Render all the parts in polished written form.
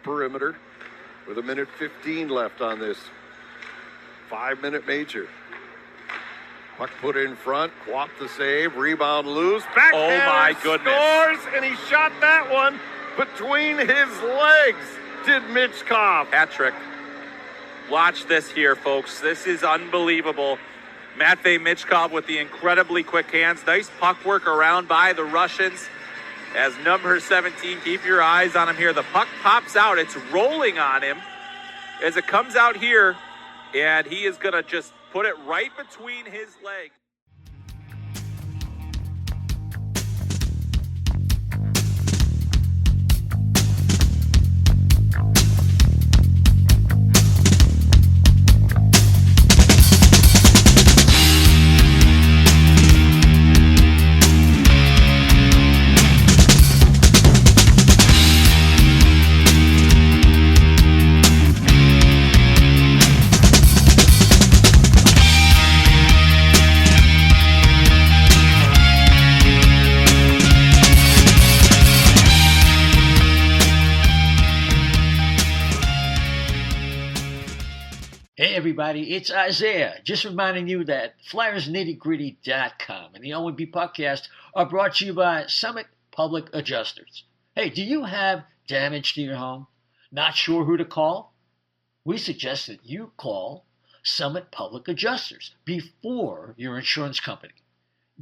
perimeter with 1:15 left on this 5-minute major. Puck put in front, Quap the save, rebound loose, backhand, my goodness. scores, and he shot that one between his legs, did Michkov. Hat trick. Watch this here, folks. This is unbelievable. Matvei Michkov with the incredibly quick hands. Nice puck work around by the Russians. As number 17, keep your eyes on him here. The puck pops out. It's rolling on him as it comes out here, and he is going to just put it right between his legs. Hey everybody, it's Isaiah. Just reminding you that FlyersNittyGritty.com and the O&B Puckcast are brought to you by Summit Public Adjusters. Hey, do you have damage to your home? Not sure who to call? We suggest that you call Summit Public Adjusters before your insurance company.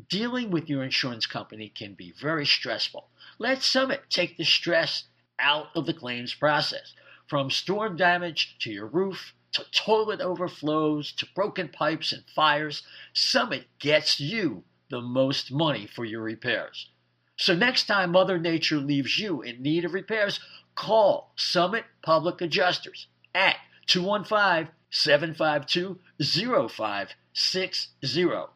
Dealing with your insurance company can be very stressful. Let Summit take the stress out of the claims process. From storm damage to your roof, to toilet overflows, to broken pipes and fires, Summit gets you the most money for your repairs. So next time Mother Nature leaves you in need of repairs, call Summit Public Adjusters at 215-752-0560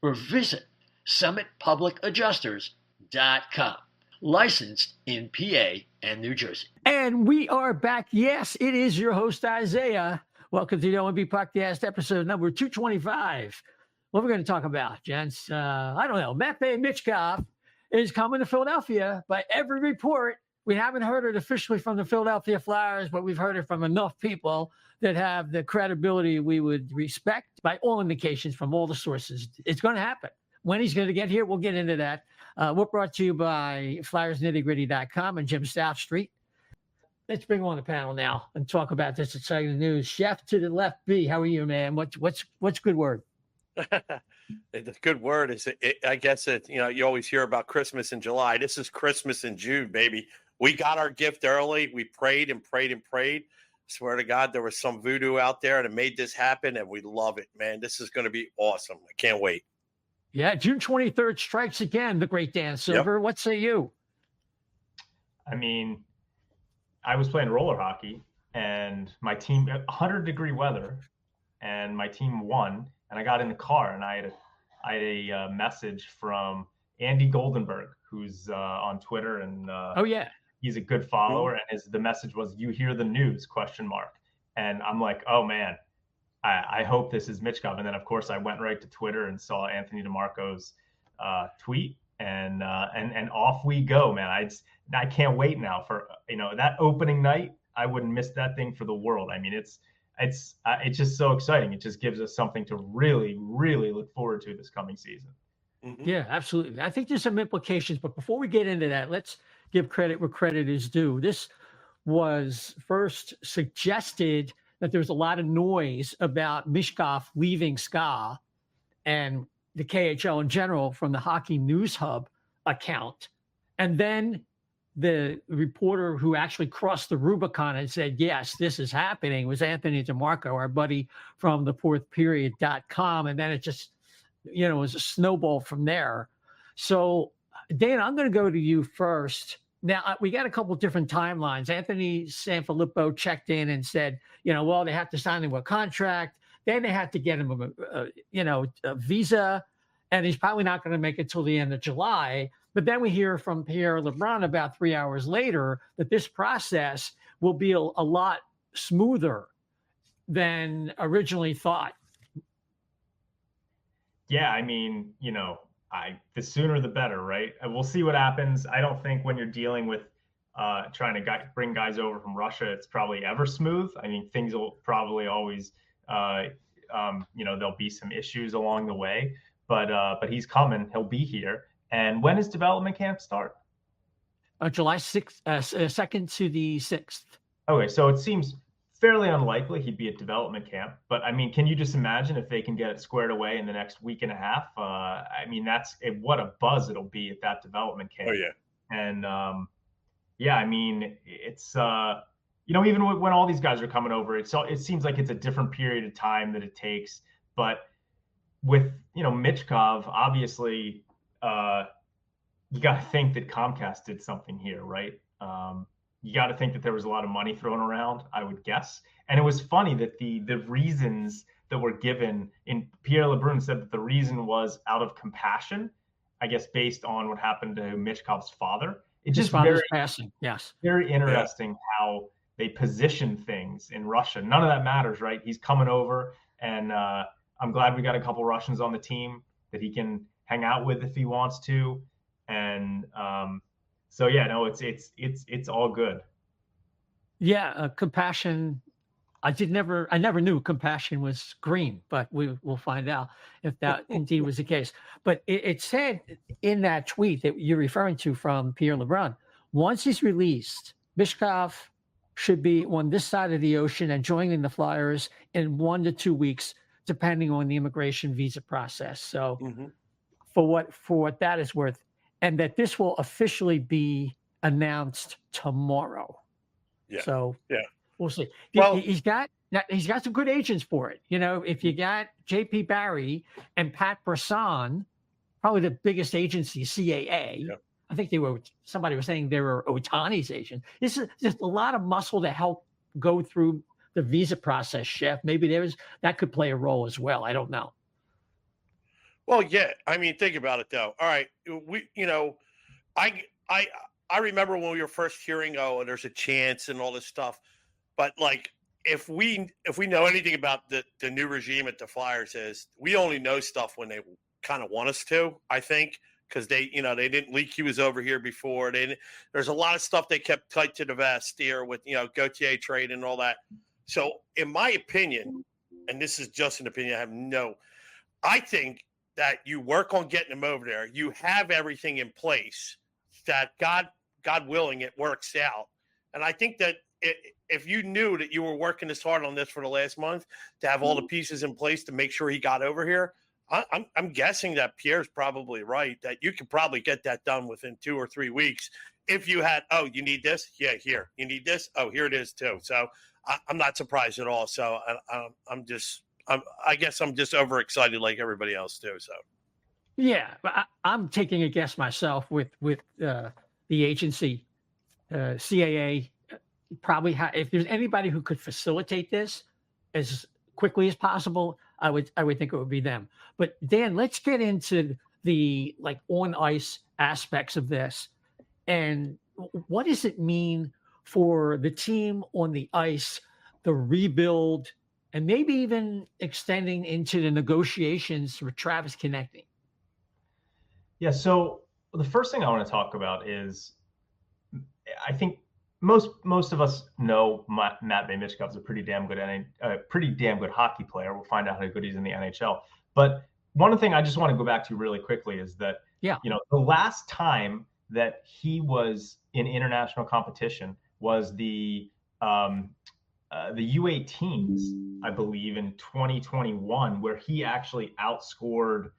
or visit summitpublicadjusters.com. Licensed in PA and New Jersey. And we are back. Yes, it is your host, Isaiah. Welcome to the O&B Puckcast, episode number 225. What we're going to talk about, gents? I don't know. Matvei Michkov is coming to Philadelphia. By every report, we haven't heard it officially from the Philadelphia Flyers, but we've heard it from enough people that have the credibility we would respect by all indications from all the sources. It's going to happen. When he's going to get here, we'll get into that. We're brought to you by FlyersNittyGritty.com and Jim South Street. Let's bring on the panel now and talk about this exciting news. Chef to the left, B, how are you, man? What's good word? The good word is, I guess you always hear about Christmas in July. This is Christmas in June, baby. We got our gift early. We prayed and prayed and prayed. Swear to God, there was some voodoo out there that made this happen, and we love it, man. This is going to be awesome. I can't wait. Yeah, June 23rd strikes again, the great Dan Silver. Yep. What say you? I mean, I was playing roller hockey, and my team, 100-degree weather, and my team won. And I got in the car, and I had a message from Andy Goldenberg, who's on Twitter, and he's a good follower. And the message was, "You hear the news?" ? And I'm like, oh man. I hope this is Michkov. And then, of course, I went right to Twitter and saw Anthony DeMarco's tweet, and off we go, man. I can't wait now for that opening night. I wouldn't miss that thing for the world. I mean, it's just so exciting. It just gives us something to really, really look forward to this coming season. Mm-hmm. Yeah, absolutely. I think there's some implications, but before we get into that, let's give credit where credit is due. This was first suggested that there's a lot of noise about Michkov leaving SKA and the KHL in general from the Hockey News Hub account. And then the reporter who actually crossed the Rubicon and said, yes, this is happening, was Anthony DeMarco, our buddy from thefourthperiod.com. And then it just, was a snowball from there. So, Dan, I'm going to go to you first. Now, we got a couple of different timelines. Anthony Sanfilippo checked in and said, well, they have to sign him a contract. Then they have to get him a visa, and he's probably not going to make it till the end of July. But then we hear from Pierre LeBrun about 3 hours later that this process will be a lot smoother than originally thought. Yeah, I mean, the sooner the better, right? We'll see what happens. I don't think when you're dealing with trying to bring guys over from Russia, it's probably ever smooth. I mean, things will probably always, there'll be some issues along the way, but he's coming. He'll be here. And when does development camp start? July 6th, 2nd to the 6th. Okay, so it seems fairly unlikely he'd be at development camp. But I mean, can you just imagine if they can get it squared away in the next week and a half? I mean, what a buzz it'll be at that development camp. Oh, yeah. And I mean, it's even when all these guys are coming over, it seems like it's a different period of time that it takes. But with Michkov, obviously, you got to think that Comcast did something here, right? You got to think that there was a lot of money thrown around, I would guess. And it was funny that the reasons that were given, Pierre Lebrun said that the reason was out of compassion, I guess, based on what happened to Michkov's father. It's just father's passing. Yes. Very interesting how they position things in Russia. None of that matters, right? He's coming over, and I'm glad we got a couple Russians on the team that he can hang out with if he wants to. And it's all good. Yeah, compassion. I never knew compassion was green, but we'll find out if that indeed was the case. But it said in that tweet that you're referring to from Pierre Lebrun, once he's released, Michkov should be on this side of the ocean and joining the Flyers in 1 to 2 weeks, depending on the immigration visa process. So for what that is worth, and that this will officially be announced tomorrow. Yeah. So we'll see. Well, he's got some good agents for it. If you got J.P. Barry and Pat Brisson, probably the biggest agency, CAA. Yeah. I think somebody was saying they were Ohtani's agent. This is just a lot of muscle to help go through the visa process, Chef. Maybe that could play a role as well. I don't know. Well, yeah. I mean, think about it though. All right, I remember when we were first hearing, there's a chance and all this stuff, but like if we know anything about the new regime at the Flyers is we only know stuff when they kind of want us to. I think because they didn't leak he was over here before. There's a lot of stuff they kept tight to the vest here with Gauthier trade and all that. So in my opinion, and this is just an opinion, I think that you work on getting them over there. You have everything in place that God willing, it works out. And I think that if you knew that you were working this hard on this for the last month to have all the pieces in place to make sure he got over here, I'm guessing that Pierre's probably right, that you could probably get that done within 2 or 3 weeks. If you had, you need this? Yeah, here. You need this? Oh, here it is too. So I'm not surprised at all. So I guess I'm just overexcited like everybody else too. So, yeah, I'm taking a guess myself with the agency, CAA. Probably, if there's anybody who could facilitate this as quickly as possible, I would think it would be them. But Dan, let's get into the on ice aspects of this, and what does it mean for the team on the ice, the rebuild, and maybe even extending into the negotiations for Travis Konecny? Yeah, so the first thing I want to talk about is I think most of us know Matvei Michkov is a pretty damn good hockey player. We'll find out how good he's in the NHL. But one thing I just want to go back to really quickly is that the last time that he was in international competition was the U18s, I believe, in 2021, where he actually outscored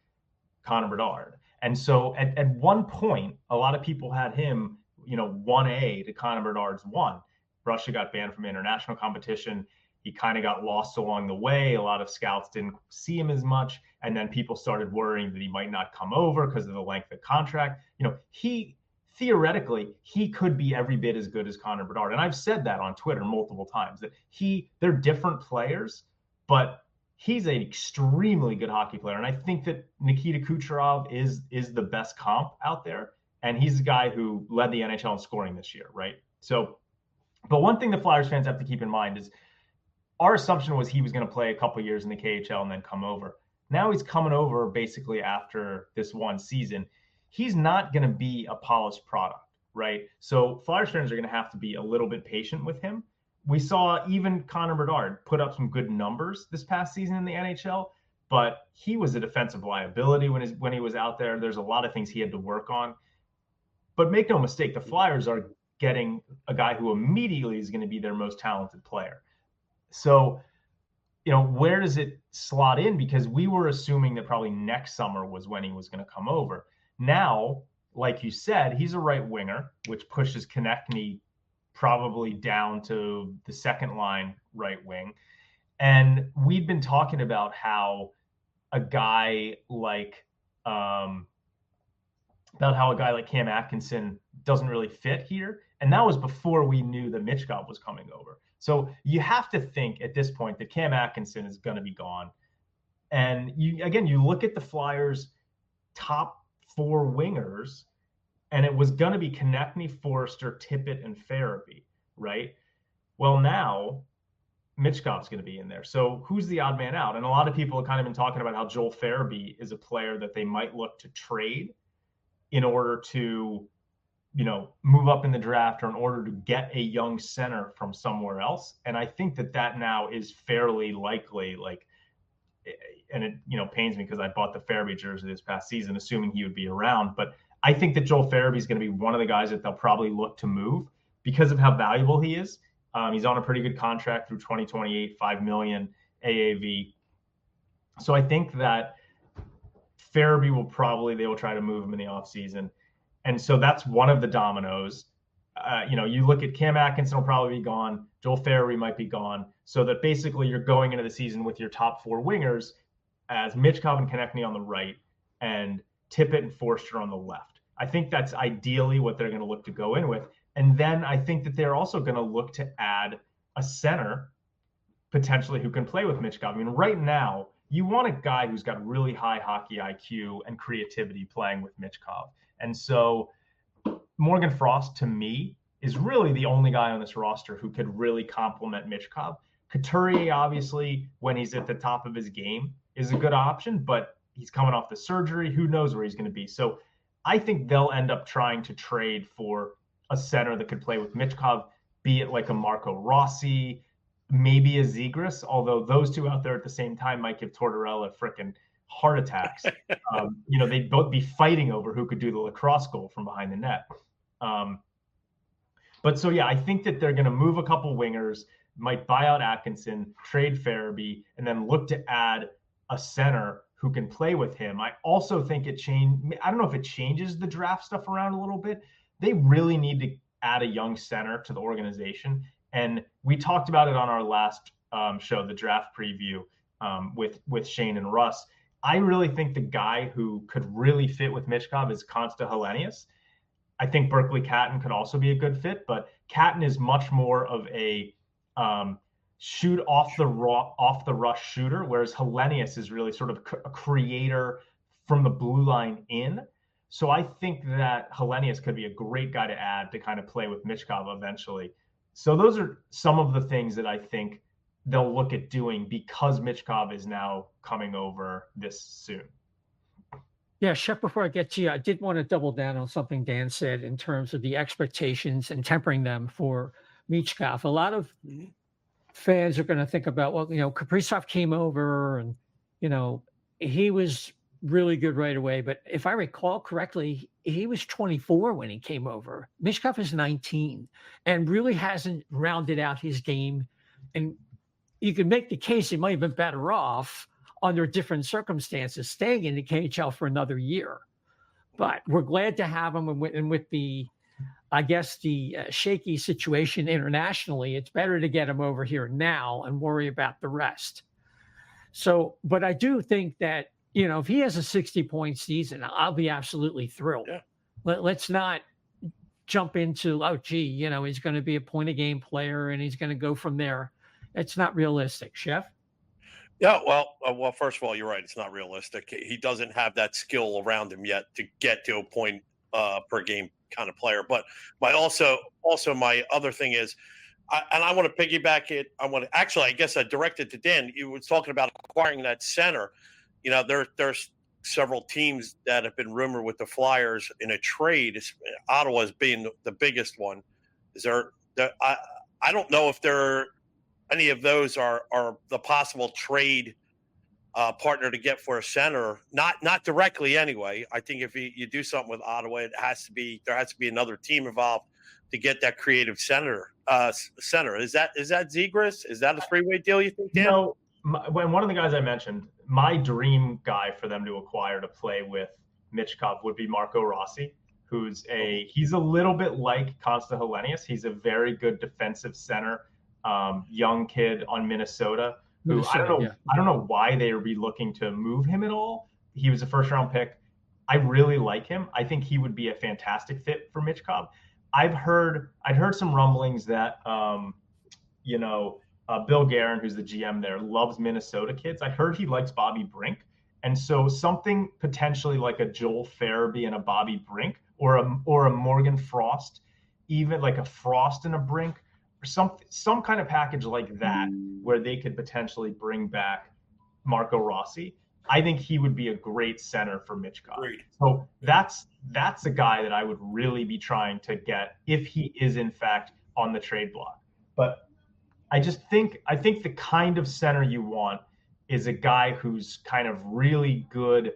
Connor Bedard. And so at one point, a lot of people had him, 1A to Connor Bedard's 1. Russia got banned from international competition. He kind of got lost along the way. A lot of scouts didn't see him as much. And then people started worrying that he might not come over because of the length of contract. Theoretically, he could be every bit as good as Connor Bedard. And I've said that on Twitter multiple times, that they're different players, but he's an extremely good hockey player. And I think that Nikita Kucherov is the best comp out there. And he's the guy who led the NHL in scoring this year, right? So, but one thing the Flyers fans have to keep in mind is our assumption was he was going to play a couple years in the KHL and then come over. Now he's coming over basically after this one season. He's not going to be a polished product, right? So Flyers fans are going to have to be a little bit patient with him. We saw even Connor Bedard put up some good numbers this past season in the NHL, but he was a defensive liability when he was out there. There's a lot of things he had to work on. But make no mistake, the Flyers are getting a guy who immediately is going to be their most talented player. So, where does it slot in? Because we were assuming that probably next summer was when he was going to come over. Now, like you said, he's a right winger, which pushes Konechny probably down to the second line right wing. And we've been talking about how a guy like Cam Atkinson doesn't really fit here. And that was before we knew that Michkov was coming over. So you have to think at this point that Cam Atkinson is going to be gone. And you look at the Flyers' top 4 wingers, and it was going to be Konechny, Forster, Tippett, and Farabee, right? Well, now Michkov's going to be in there. So who's the odd man out? And a lot of people have kind of been talking about how Joel Farabee is a player that they might look to trade in order to, move up in the draft or in order to get a young center from somewhere else. And I think that now is fairly likely, and it, pains me because I bought the Farabee jersey this past season, assuming he would be around. But I think that Joel Farabee is going to be one of the guys that they'll probably look to move because of how valuable he is. He's on a pretty good contract through 2028, $5 million AAV. So I think that Farabee they will try to move him in the offseason. And so that's one of the dominoes. You look at Cam Atkinson will probably be gone. Joel Farabee might be gone. So that basically you're going into the season with your top 4 wingers as Michkov and Konechny on the right and Tippett and Forster on the left. I think that's ideally what they're going to look to go in with. And then I think that they're also going to look to add a center potentially who can play with Michkov. I mean, right now, you want a guy who's got really high hockey IQ and creativity playing with Michkov. And so Morgan Frost, to me, is really the only guy on this roster who could really complement Michkov. Couturier, obviously, when he's at the top of his game, is a good option, but he's coming off the surgery. Who knows where he's going to be? So I think they'll end up trying to trade for a center that could play with Michkov, be it like a Marco Rossi, maybe a Zegras, although those two out there at the same time might give Tortorella frickin' heart attacks. They'd both be fighting over who could do the lacrosse goal from behind the net. I think that they're going to move a couple wingers, might buy out Atkinson, trade Farabee, and then look to add a center who can play with him. I also think I don't know if it changes the draft stuff around a little bit. They really need to add a young center to the organization. And we talked about it on our last show, the draft preview with Shane and Russ. I really think the guy who could really fit with Michkov is Konsta Helenius. I think Berkeley Catton could also be a good fit, but Catton is much more of a shoot off the rush shooter, whereas Helenius is really sort of a creator from the blue line in. So I think that Helenius could be a great guy to add to kind of play with Michkov eventually. So those are some of the things that I think they'll look at doing because Michkov is now coming over this soon. Yeah, Chef, before I get to you, I did want to double down on something Dan said in terms of the expectations and tempering them for Michkov. A lot of fans are going to think about, Kaprizov came over and, he was really good right away. But if I recall correctly, he was 24 when he came over. Michkov is 19 and really hasn't rounded out his game. And you could make the case he might have been better off under different circumstances staying in the KHL for another year. But we're glad to have him. And with the shaky situation internationally, it's better to get him over here now and worry about the rest. So, but I do think that, if he has a 60-point season, I'll be absolutely thrilled. Yeah. Let's not jump into, he's going to be a point-a-game player and he's going to go from there. It's not realistic. Chef? Yeah, well, first of all, you're right. It's not realistic. He doesn't have that skill around him yet to get to a point per game kind of player. But my other thing is, I want to piggyback it. I guess I directed to Dan. You were talking about acquiring that center. There's several teams that have been rumored with the Flyers in a trade. Ottawa's being the biggest one. I don't know if any of those are the possible trade partner to get for a center. Not directly anyway. I think if you do something with Ottawa, there has to be another team involved to get that creative center. Is that Zegras? Is that a three-way deal, you think, Dan? No, when one of the guys I mentioned, my dream guy for them to acquire to play with Michkov would be Marco Rossi, he's a little bit like Konsta Helenius. He's a very good defensive center, young kid on Minnesota. I don't know why they would be looking to move him at all. He was a first-round pick. I really like him. I think he would be a fantastic fit for Michkov. I'd heard some rumblings that Bill Guerin, who's the GM there, loves Minnesota kids. I heard he likes Bobby Brink, and so something potentially like a Joel Farabee and a Bobby Brink, or a Morgan Frost, even like a Frost and a Brink, or some kind of package like that, where they could potentially bring back Marco Rossi. I think he would be a great center for Michkov. Great. So that's a guy that I would really be trying to get if he is in fact on the trade block. But I think the kind of center you want is a guy who's kind of really good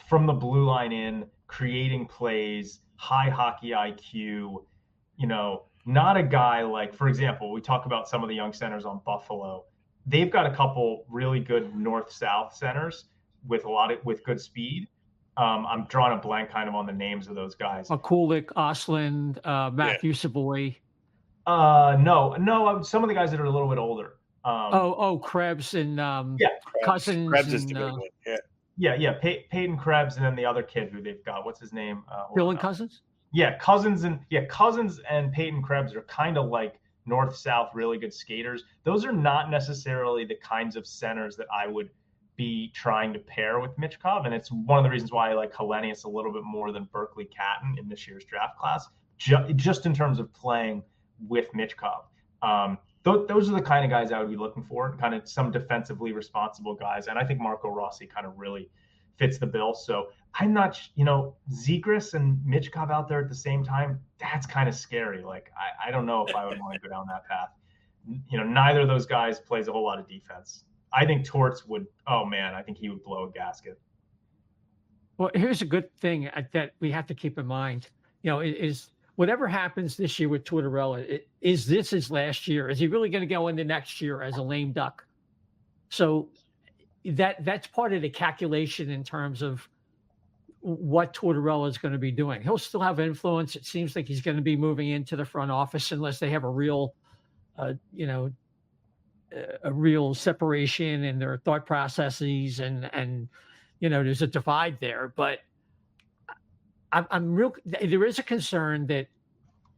from the blue line in, creating plays, high hockey IQ, not a guy like, for example, we talk about some of the young centers on Buffalo. They've got a couple really good north-south centers with good speed. I'm drawing a blank kind of on the names of those guys. Kulik, Osland, Matthew Savoy. No, some of the guys that are a little bit older. Krebs and Cousins. Krebs is the good one. Yeah. Peyton Krebs, and then the other kid who they've got. What's his name? Dylan Cousins. Yeah, Cousins and Peyton Krebs are kind of like north-south, really good skaters. Those are not necessarily the kinds of centers that I would be trying to pair with Michkov, and it's one of the reasons why I like Helenius a little bit more than Berkeley Catton in this year's draft class, just in terms of playing with Michkov. Those are the kind of guys I would be looking for, kind of some defensively responsible guys, and I think Marco Rossi kind of really fits the bill. So I'm not, Zegras and Michkov out there at the same time, that's kind of scary. Like, I don't know if I would want to go down that path. Neither of those guys plays a whole lot of defense. I think Torts I think he would blow a gasket. Well, here's a good thing that we have to keep in mind, is whatever happens this year with Tortorella, is this his last year? Is he really going to go into next year as a lame duck? So that's part of the calculation in terms of what Tortorella is going to be doing. He'll still have influence. It seems like he's going to be moving into the front office unless they have a real, a real separation in their thought processes and there's a divide there. But there is a concern that,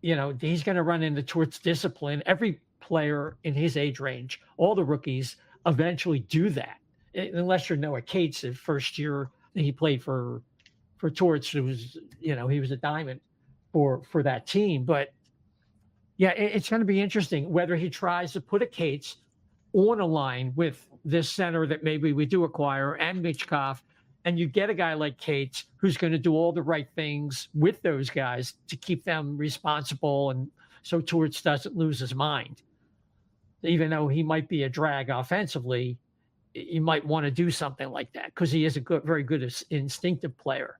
he's going to run into Torts discipline. Every player in his age range, all the rookies eventually do that. Unless you're Noah Cates, the first year that he played for Torts, it was, he was a diamond for that team. But yeah, it's going to be interesting whether he tries to put a Cates on a line with this center that maybe we do acquire and Michkov, and you get a guy like Cates who's going to do all the right things with those guys to keep them responsible, and so Torts doesn't lose his mind. Even though he might be a drag offensively, you might want to do something like that because he is a very good instinctive player.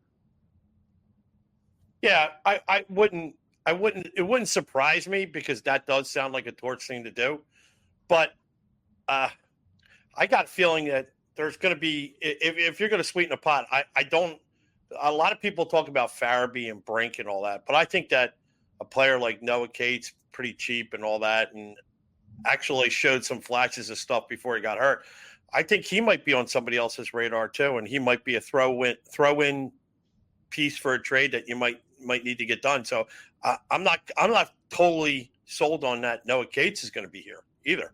Yeah, it wouldn't surprise me because that does sound like a Torts thing to do. But I got a feeling that there's going to be, if you're going to sweeten the pot, a lot of people talk about Farabee and Brink and all that, but I think that a player like Noah Cates, pretty cheap and all that, and actually showed some flashes of stuff before he got hurt. I think he might be on somebody else's radar too, and he might be a throw-in piece for a trade that you might need to get done. So I'm not totally sold on that. Noah Cates is going to be here either.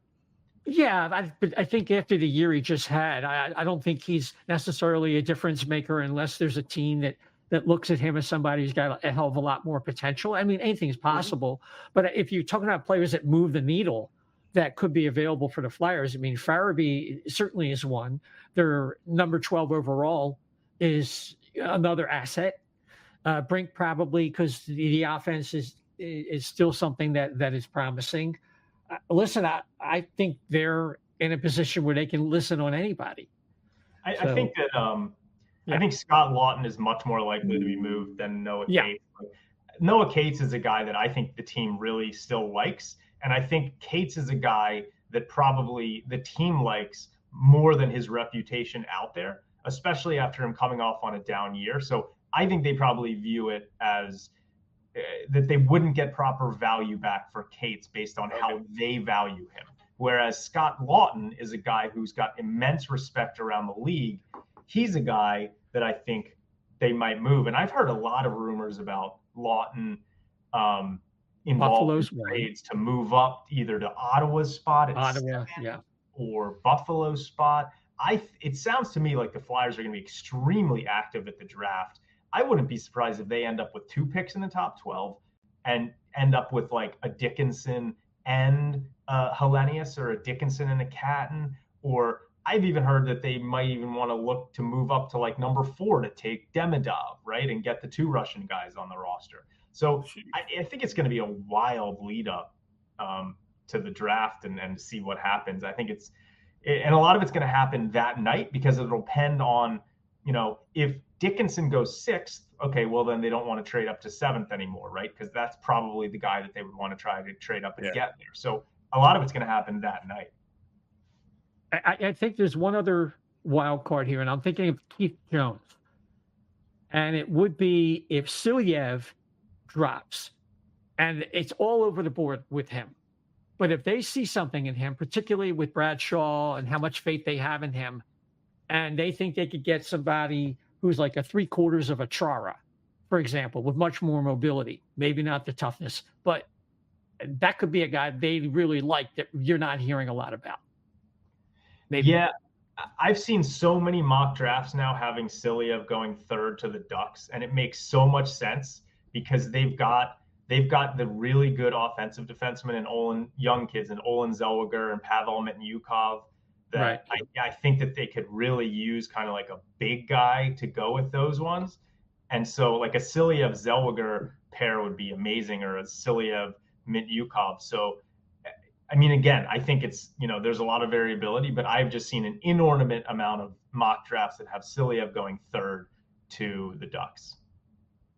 Yeah, I think after the year he just had, I don't think he's necessarily a difference maker unless there's a team that looks at him as somebody who's got a hell of a lot more potential. I mean, anything's possible, but if you're talking about players that move the needle that could be available for the Flyers. I mean, Farabee certainly is one. Their number 12 overall is another asset. Brink probably, because the offense is still something that is promising. Listen, I think they're in a position where they can listen on anybody. I think that I think Scott Lawton is much more likely to be moved than Noah Cates. Noah Cates is a guy that I think the team really still likes, and I think Cates is a guy that probably the team likes more than his reputation out there, especially after him coming off on a down year. So I think they probably view it as that they wouldn't get proper value back for Cates based on how they value him. Whereas Scott Lawton is a guy who's got immense respect around the league. He's a guy that I think they might move. And I've heard a lot of rumors about Lawton involved in trades to move up either to Ottawa's spot or Buffalo's spot. It sounds to me like the Flyers are going to be extremely active at the draft. I wouldn't be surprised if they end up with 2 picks in the top 12 and end up with like a Dickinson and Hellenius, or a Dickinson and a Catton, or I've even heard that they might even want to look to move up to like number 4 to take Demidov, right, and get the 2 Russian guys on the roster. So I think it's going to be a wild lead up to the draft and see what happens. I think and a lot of it's going to happen that night because it'll depend on, if Dickinson goes 6th, okay, well then they don't want to trade up to 7th anymore, right? Because that's probably the guy that they would want to try to trade up and get there. So a lot of it's going to happen that night. I think there's one other wild card here, and I'm thinking of Keith Jones. And it would be if Silyev drops, and it's all over the board with him. But if they see something in him, particularly with Bradshaw and how much faith they have in him, and they think they could get somebody who's like a 3/4 of a Chara, for example, with much more mobility, maybe not the toughness, but that could be a guy they really like that you're not hearing a lot about. Maybe. Yeah, I've seen so many mock drafts now having Silyev going 3rd to the Ducks, and it makes so much sense because they've got the really good offensive defensemen and young kids, and Olin Zellweger and Pavel Michkov. That I think that they could really use kind of like a big guy to go with those ones. And so like a Silyev Zellweger pair would be amazing, or a Silyev Michkov. So, I mean, again, I think it's, there's a lot of variability, but I've just seen an inordinate amount of mock drafts that have Silyev going 3rd to the Ducks.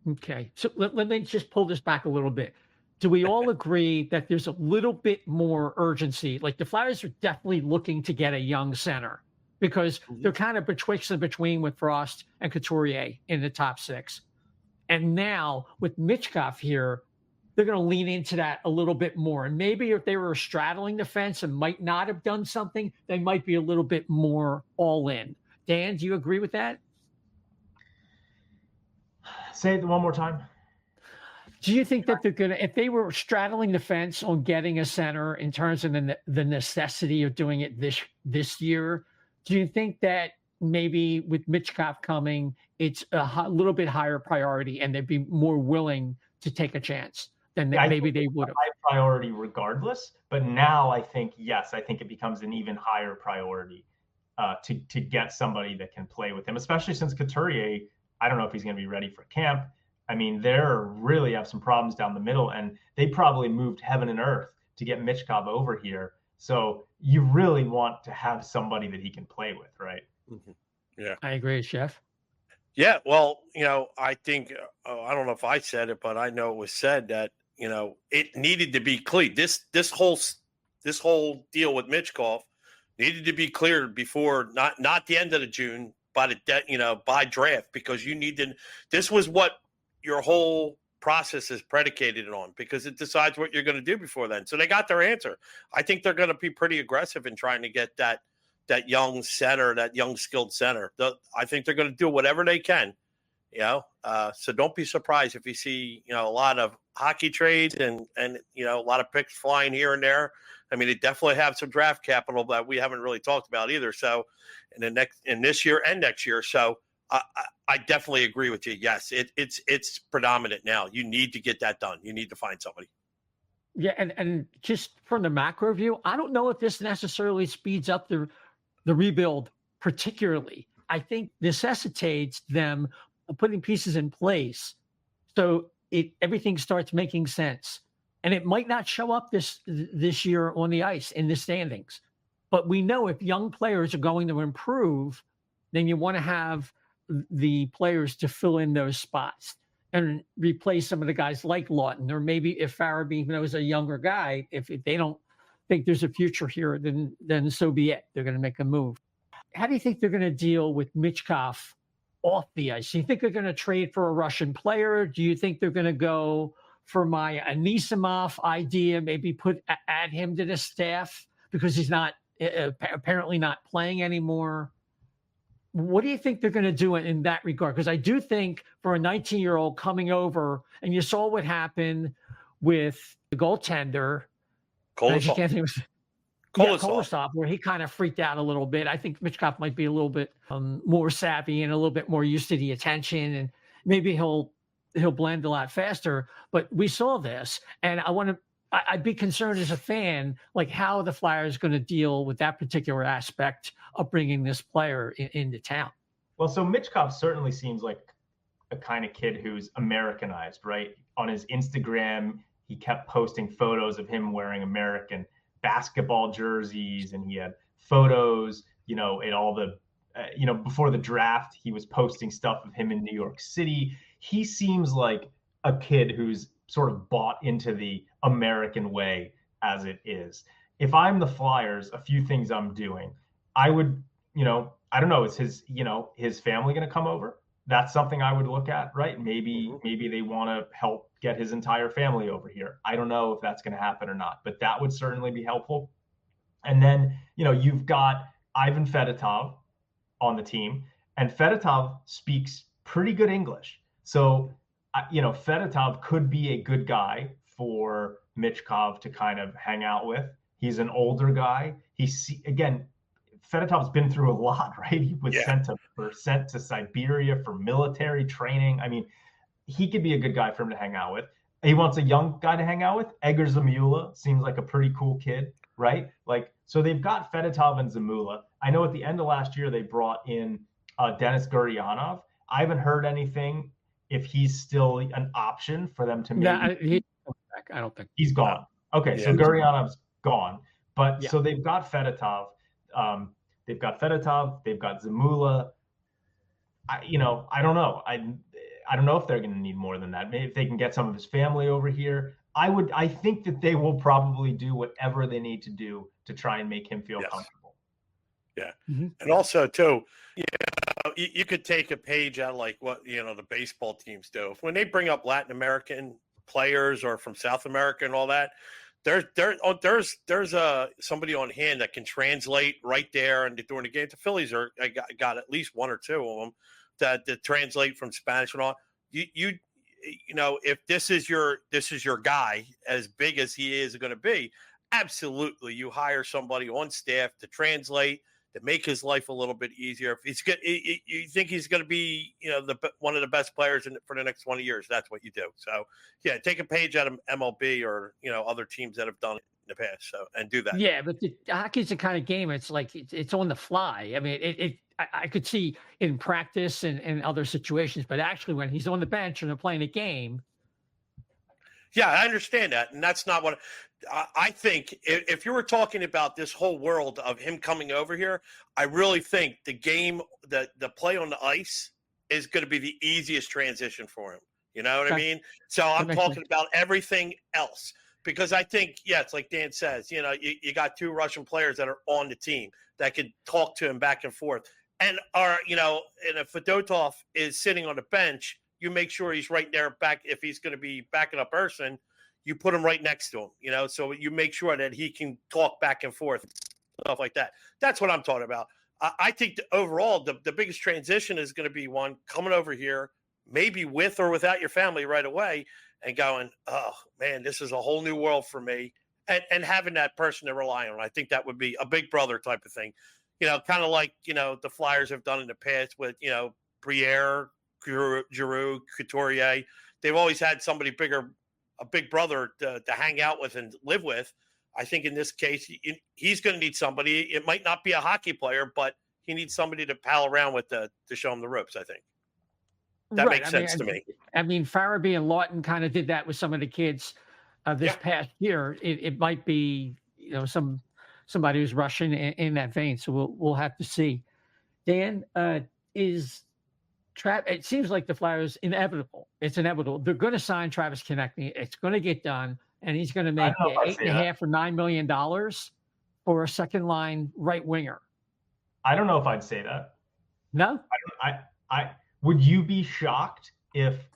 Okay. So let me just pull this back a little bit. Do we all agree that there's a little bit more urgency? Like the Flyers are definitely looking to get a young center because they're kind of betwixt and between with Frost and Couturier in the top 6. And now with Michkov here, they're going to lean into that a little bit more. And maybe if they were straddling the fence and might not have done something, they might be a little bit more all in. Dan, do you agree with that? Say it one more time. Do you think that they're going to, if they were straddling the fence on getting a center in terms of the necessity of doing it this year, do you think that maybe with Michkov coming, it's a little bit higher priority and they'd be more willing to take a chance than maybe they would have? High priority regardless, but now I think it becomes an even higher priority to get somebody that can play with him, especially since Couturier, I don't know if he's going to be ready for camp. I mean, they really have some problems down the middle, and they probably moved heaven and earth to get Michkov over here. So you really want to have somebody that he can play with, right? Mm-hmm. Yeah, I agree, Chef. Yeah, well, I think I don't know if I said it, but I know it was said that it needed to be cleared. This whole deal with Michkov needed to be cleared before not the end of the June, but by draft, because you need to. This was what your whole process is predicated on, because it decides what you're going to do before then. So they got their answer. I think they're going to be pretty aggressive in trying to get that young center, that young skilled center. I think they're going to do whatever they can, so don't be surprised if you see, a lot of hockey trades and a lot of picks flying here and there. I mean, they definitely have some draft capital that we haven't really talked about either. So in this year and next year. So I definitely agree with you. Yes, it's predominant now. You need to get that done. You need to find somebody. Yeah, and just from the macro view, I don't know if this necessarily speeds up the rebuild particularly. I think necessitates them putting pieces in place so everything starts making sense. And it might not show up this year on the ice in the standings. But we know if young players are going to improve, then you want to have the players to fill in those spots and replace some of the guys like Lawton, or maybe if Farabee, even though he's a younger guy, if they don't think there's a future here, then so be it. They're going to make a move. How do you think they're going to deal with Michkov off the ice? Do you think they're going to trade for a Russian player? Do you think they're going to go for my Anisimov idea, maybe add him to the staff because he's not apparently not playing anymore? What do you think they're going to do in that regard? Because I do think for a 19-year-old coming over, and you saw what happened with the goaltender, Kolosov, where he kind of freaked out a little bit. I think Michkov might be a little bit more savvy and a little bit more used to the attention, and maybe he'll blend a lot faster. But we saw this, and I'd be concerned as a fan, like how the Flyers are going to deal with that particular aspect of bringing this player into town. Well, so Michkov certainly seems like a kind of kid who's Americanized, right? On his Instagram, he kept posting photos of him wearing American basketball jerseys, and he had photos, in all the, before the draft, he was posting stuff of him in New York City. He seems like a kid who's sort of bought into the American way as it is. If I'm the Flyers, a few things I'm doing, I would, I don't know, is his family going to come over? That's something I would look at, right? Maybe they want to help get his entire family over here. I don't know if that's going to happen or not, but that would certainly be helpful. And then, you've got Ivan Fedotov on the team, and Fedotov speaks pretty good English. So, Fedotov could be a good guy for Michkov to kind of hang out with. He's an older guy. Fedotov's been through a lot, right? He was sent to Siberia for military training. I mean, he could be a good guy for him to hang out with. He wants a young guy to hang out with. Egor Zamula seems like a pretty cool kid, right? So they've got Fedotov and Zamula. I know at the end of last year, they brought in Denis Gurianov. I haven't heard anything if he's still an option for them to maybe. I don't think he's gone. Okay, so Gurianov's gone. But so they've got Fedotov. They've got Zamula. I don't know. I don't know if they're going to need more than that. Maybe if they can get some of his family over here, I think that they will probably do whatever they need to do to try and make him feel comfortable. Yeah. Mm-hmm. And also too, you could take a page out of like what, the baseball teams do. When they bring up Latin American players or from South America and all that, there's somebody on hand that can translate right there and during the game. The Phillies got at least one or two of them that translate from Spanish and all. If this is your guy, as big as he is going to be, absolutely, you hire somebody on staff to translate, to make his life a little bit easier. If he's good, you think he's going to be, one of the best players for the next 20 years. That's what you do. So, take a page out of MLB or other teams that have done it in the past. So, and do that. Yeah, but the hockey's the kind of game. It's like it's on the fly. I mean, I could see in practice and other situations, but actually when he's on the bench and they're playing a game. Yeah, I understand that. And that's not what I think. If you were talking about this whole world of him coming over here, I really think the game, the play on the ice is going to be the easiest transition for him. You know what I mean? So I'm talking about everything else because I think, it's like Dan says, you got two Russian players that are on the team that can talk to him back and forth. And and if Fedotov is sitting on the bench, you make sure he's right there back. If he's going to be backing up Erson, you put him right next to him, so you make sure that he can talk back and forth, stuff like that. That's what I'm talking about. I think overall, the biggest transition is going to be one coming over here, maybe with or without your family right away and going, oh man, this is a whole new world for me. And having that person to rely on. I think that would be a big brother type of thing, kind of like, the Flyers have done in the past with, Briere, Giroux, Couturier. They've always had somebody bigger a big brother to hang out with and live with. I think in this case, he's going to need somebody. It might not be a hockey player, but he needs somebody to pal around with to show him the ropes, I think. That makes sense to me. I mean, Farabee and Lawton kind of did that with some of the kids this past year. It might be, somebody who's Russian in that vein. So we'll have to see. Dan, it seems like the Flyers inevitable. It's inevitable. They're going to sign Travis Konechny. It's going to get done, and he's going to make $8.5 or $9 million for a second line right winger. I don't know if I'd say that. No, I would you be shocked if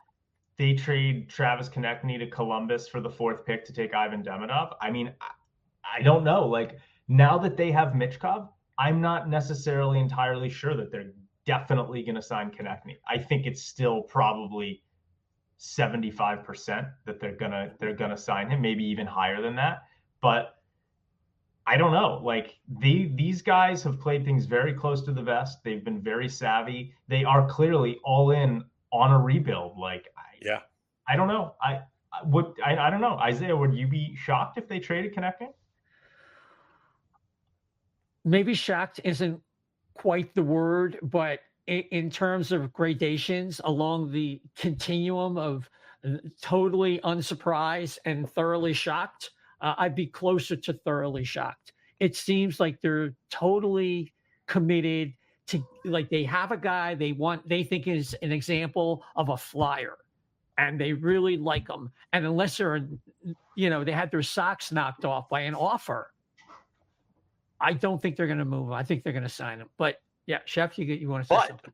they trade Travis Konechny to Columbus for the 4th pick to take Ivan Demidov? I mean, I don't know. Like, now that they have Michkov, I'm not necessarily entirely sure that they're definitely going to sign Konechny. I think it's still probably 75% that they're gonna sign him, maybe even higher than that. But I don't know. Like, these guys have played things very close to the vest. They've been very savvy. They are clearly all in on a rebuild. Like, I don't know. I don't know. Isaiah, would you be shocked if they traded Konechny? Maybe shocked isn't quite the word, but in terms of gradations along the continuum of totally unsurprised and thoroughly shocked, I'd be closer to thoroughly shocked. It seems like they're totally committed to, like, they have a guy they think is an example of a flyer, and they really like him. And unless they had their socks knocked off by an offer, I don't think they're going to move him. I think they're going to sign him. But yeah, Chef, you want to say something?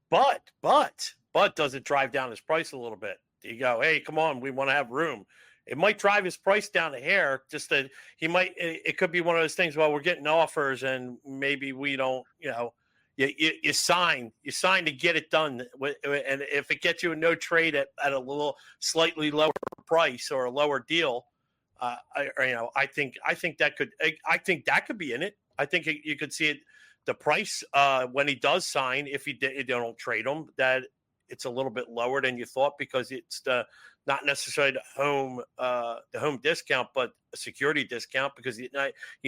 But does it drive down his price a little bit? You go, hey, come on, we want to have room. It might drive his price down a hair. Just that it could be one of those things. Well, we're getting offers, and maybe we don't. You sign to get it done, and if it gets you a no trade at a little slightly lower price or a lower deal, I think that could be in it. I think you could see it. The price when he does sign, if you don't trade him, that it's a little bit lower than you thought, because it's not necessarily the home discount, but a security discount, because he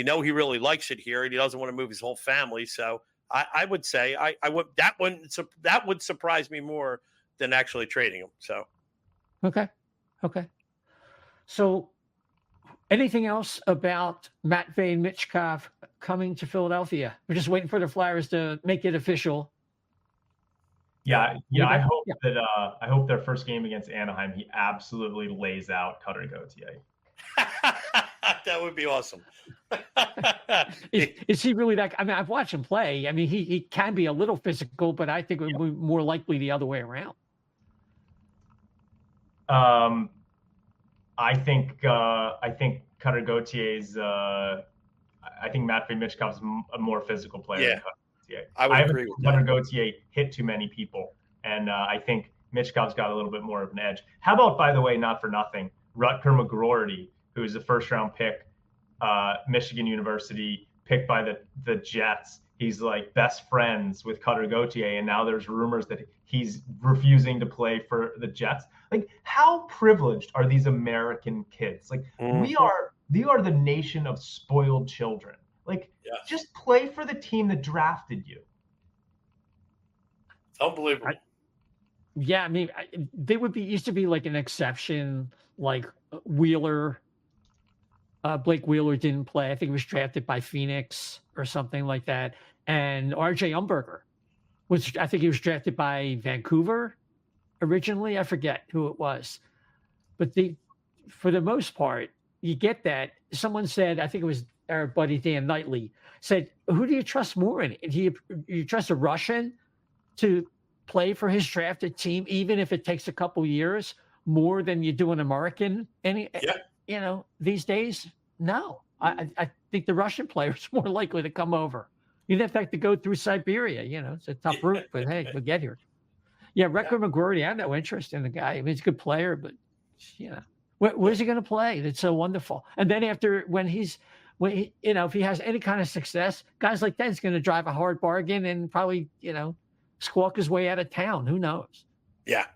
really likes it here and he doesn't want to move his whole family. So I would say that would surprise me more than actually trading him. So okay. So anything else about Matvei Michkov coming to Philadelphia? We're just waiting for the Flyers to make it official. Yeah. I hope their first game against Anaheim, he absolutely lays out Cutter Gauthier. That would be awesome. Is he really that? I mean, I've watched him play. I mean, he can be a little physical, but I think it would be more likely the other way around. I think Cutter Gauthier's. I think Matvei Michkov's a more physical player than Cutter Gauthier. I would agree with that. Cutter Gauthier hit too many people, and I think Michkov's got a little bit more of an edge. How about, by the way, not for nothing, Rutger McGroarty, who is a first-round pick, Michigan University, picked by the Jets. He's like best friends with Cutter Gauthier, and now there's rumors that he's refusing to play for the Jets. Like, how privileged are these American kids? Like, we are the nation of spoiled children. Like, just play for the team that drafted you. Unbelievable. I mean, they used to be like an exception, like Wheeler. Blake Wheeler didn't play. I think he was drafted by Phoenix or something like that. And RJ Umberger, I think he was drafted by Vancouver originally. I forget who it was. But for the most part, you get that. Someone said, I think it was our buddy Dan Knightley, said, who do you trust more in? You trust a Russian to play for his drafted team, even if it takes a couple years, more than you do an American? These days, no. I think the Russian player is more likely to come over. You have to go through Siberia. It's a tough route, but hey, we'll get here. Yeah, Rutger McGroarty, I have no interest in the guy. I mean, he's a good player, but where's he going to play? That's so wonderful. And then if he has any kind of success, guys like that is going to drive a hard bargain and probably, squawk his way out of town. Who knows? Yeah.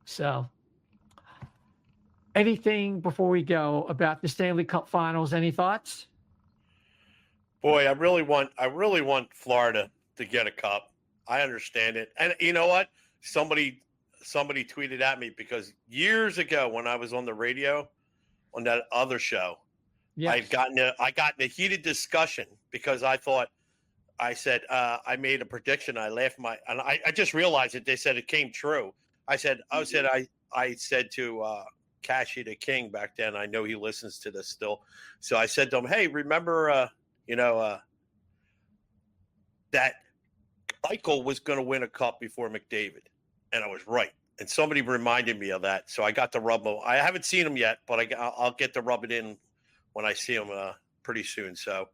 So, Anything before we go about the Stanley Cup Finals? Any thoughts? Boy, I really want Florida to get a cup. I understand it. And you know what? Somebody tweeted at me because years ago when I was on the radio on that other show, Yes. I got in a heated discussion because I said I made a prediction. I just realized it. They said it came true. I said to Cashy the King back then. I know he listens to this still. So I said to him, "Hey, remember that Michael was going to win a cup before McDavid," and I was right. And somebody reminded me of that, so I got to rub him. I haven't seen him yet, but I'll get to rub it in when I see him pretty soon. So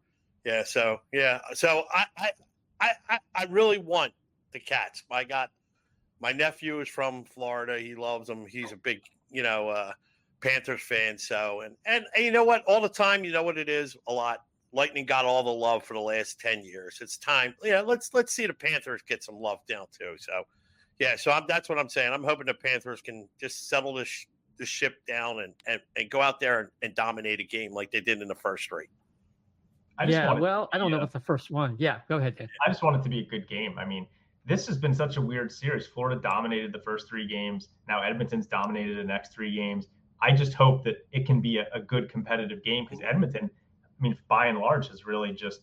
yeah. So I really want the Cats. My nephew is from Florida. He loves them. He's a big Panthers fan. So and you know what? All the time, you know what it is? A lot. Lightning got all the love for the last 10 years. It's time. Yeah, let's see the Panthers get some love down too. So, yeah, that's what I'm saying. I'm hoping the Panthers can just settle the ship down and go out there and dominate a game like they did in the first three. I don't know about the first one. Yeah, go ahead, Dan. I just want it to be a good game. I mean, this has been such a weird series. Florida dominated the first 3 games. Now Edmonton's dominated the next 3 games. I just hope that it can be a good competitive game because Edmonton, I mean, by and large, has really just,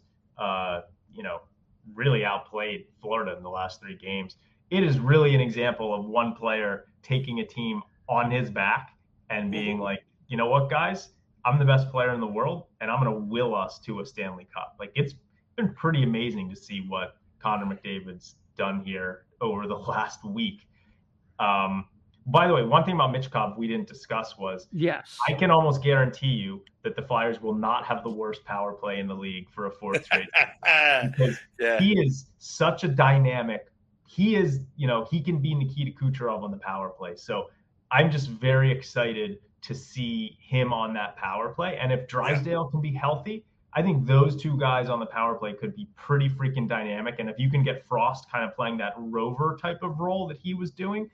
really outplayed Florida in the last 3 games. It is really an example of one player taking a team on his back and being like, you know what, guys, I'm the best player in the world, and I'm going to will us to a Stanley Cup. Like, it's been pretty amazing to see what Connor McDavid's done here over the last week. By the way, one thing about Michkov we didn't discuss was, yes, I can almost guarantee you that the Flyers will not have the worst power play in the league for a 4th straight because he is such a dynamic. He is, he can be Nikita Kucherov on the power play. So I'm just very excited to see him on that power play. And if Drysdale can be healthy, I think those 2 guys on the power play could be pretty freaking dynamic. And if you can get Frost kind of playing that rover type of role that he was doing,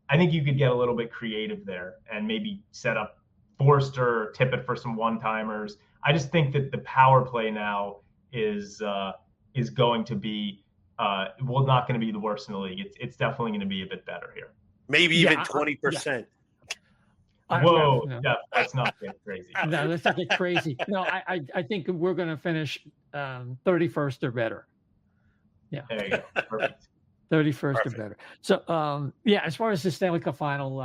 I think you could get a little bit creative there and maybe set up Forster, tip it for some one-timers. I just think that the power play now is going to be not going to be the worst in the league. It's definitely going to be a bit better here. Maybe even 20%. Whoa, no. Jeff, let's not get crazy. No, let's not get crazy. No, I think we're going to finish 31st or better. Yeah. There you go. Perfect. 31st or better. So, as far as the Stanley Cup Final,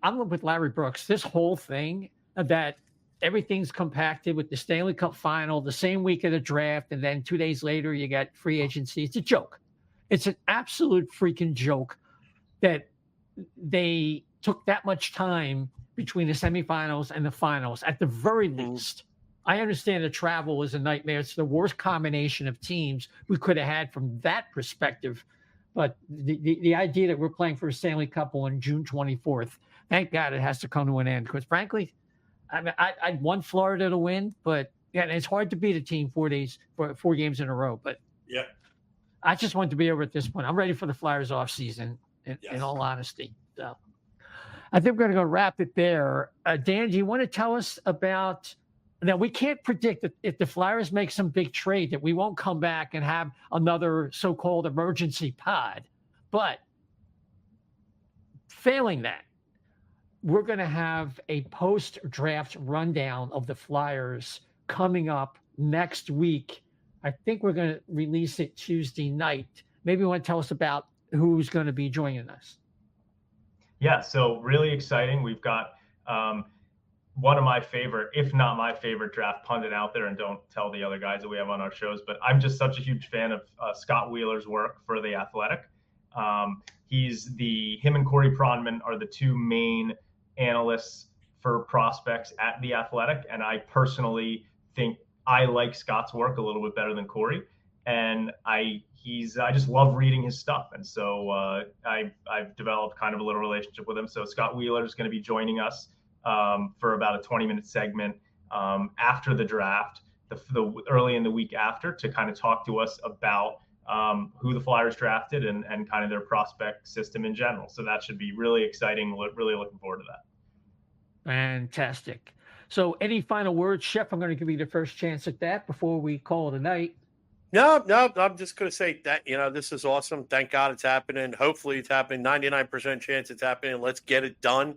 I'm with Larry Brooks. This whole thing that everything's compacted with the Stanley Cup Final, the same week of the draft, and then 2 days later you got free agency. It's a joke. It's an absolute freaking joke that they took that much time between the semifinals and the finals, at the very least. I understand the travel is a nightmare. It's the worst combination of teams we could have had from that perspective. But the idea that we're playing for a Stanley Cup on June 24th, thank God it has to come to an end. Because frankly, I mean, I'd want Florida to win, but it's hard to beat a team 4 games in a row. But I just want to be over at this point. I'm ready for the Flyers off season, in all honesty. So I think we're going to go wrap it there. Dan, do you want to tell us about? Now, we can't predict that if the Flyers make some big trade that we won't come back and have another so-called emergency pod. But failing that, we're going to have a post-draft rundown of the Flyers coming up next week. I think we're going to release it Tuesday night. Maybe you want to tell us about who's going to be joining us. Yeah, so really exciting. We've got one of my favorite, if not my favorite, draft pundit out there, and don't tell the other guys that we have on our shows, but I'm just such a huge fan of Scott Wheeler's work for The Athletic. Him and Corey Pronman are the 2 main analysts for prospects at The Athletic, and I personally think I like Scott's work a little bit better than Corey, and I just love reading his stuff, and so I've developed kind of a little relationship with him. So Scott Wheeler is going to be joining us for about a 20-minute segment after the draft, the early in the week after, to kind of talk to us about who the Flyers drafted and kind of their prospect system in general. So that should be really exciting. Really looking forward to that. Fantastic. So any final words, Chef? I'm going to give you the first chance at that before we call it a night. No, I'm just going to say that, this is awesome. Thank God it's happening. Hopefully it's happening. 99% chance it's happening. Let's get it done.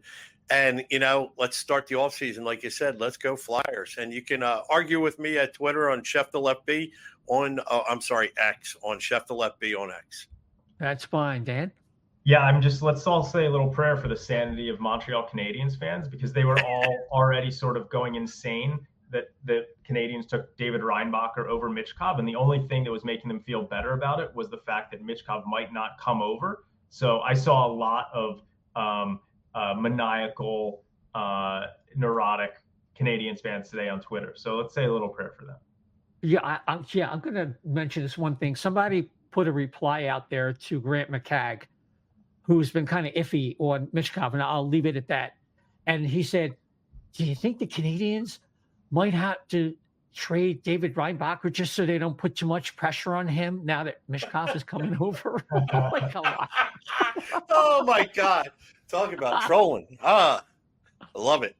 And, let's start the offseason. Like you said, let's go Flyers. And you can argue with me at Twitter on Chef the Left B X, on Chef the Left B on X. That's fine, Dan. Yeah, let's all say a little prayer for the sanity of Montreal Canadiens fans, because they were all already sort of going insane that the Canadiens took David Reinbacher over Michkov. And the only thing that was making them feel better about it was the fact that Michkov might not come over. So I saw a lot of maniacal, neurotic Canadiens fans today on Twitter. So let's say a little prayer for them. Yeah, I'm going to mention this one thing. Somebody put a reply out there to Grant McCagg, who's been kind of iffy on Michkov, and I'll leave it at that. And he said, do you think the Canadiens might have to trade David Reinbacher just so they don't put too much pressure on him now that Michkov is coming over? Like, come on. Oh, my God. Talk about trolling. I love it.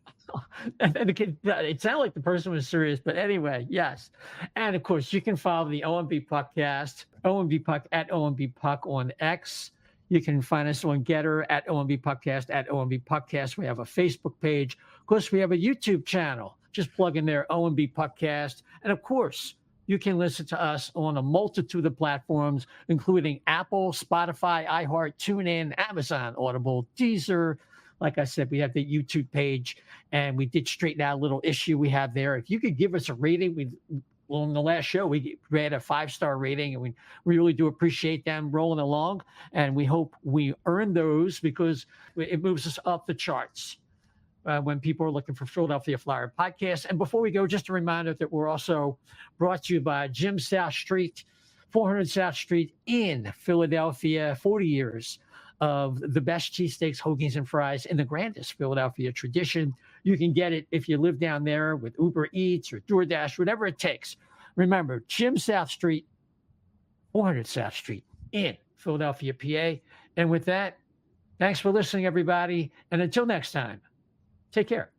And it sounded like the person was serious, but anyway, yes. And of course, you can follow the O&B Puckcast, O&B Puck at O&B Puck on X. You can find us on Getter at O&B Puckcast, at O&B Puckcast. We have a Facebook page. Of course, we have a YouTube channel. Just plug in there, O&B Puckcast. And of course, you can listen to us on a multitude of platforms, including Apple, Spotify, iHeart, TuneIn, Amazon, Audible, Deezer. Like I said, we have the YouTube page, and we did straighten out a little issue we have there. If you could give us a rating, on the last show, we had a 5-star rating, and we really do appreciate them rolling along. And we hope we earn those, because it moves us up the charts when people are looking for Philadelphia Flyer podcasts. And before we go, just a reminder that we're also brought to you by Jim South Street, 400 South Street in Philadelphia, 40 years of the best cheesesteaks, hoagies, and fries in the grandest Philadelphia tradition. You can get it if you live down there with Uber Eats or DoorDash, whatever it takes. Remember, Jim South Street, 400 South Street in Philadelphia, PA. And with that, thanks for listening, everybody. And until next time, take care.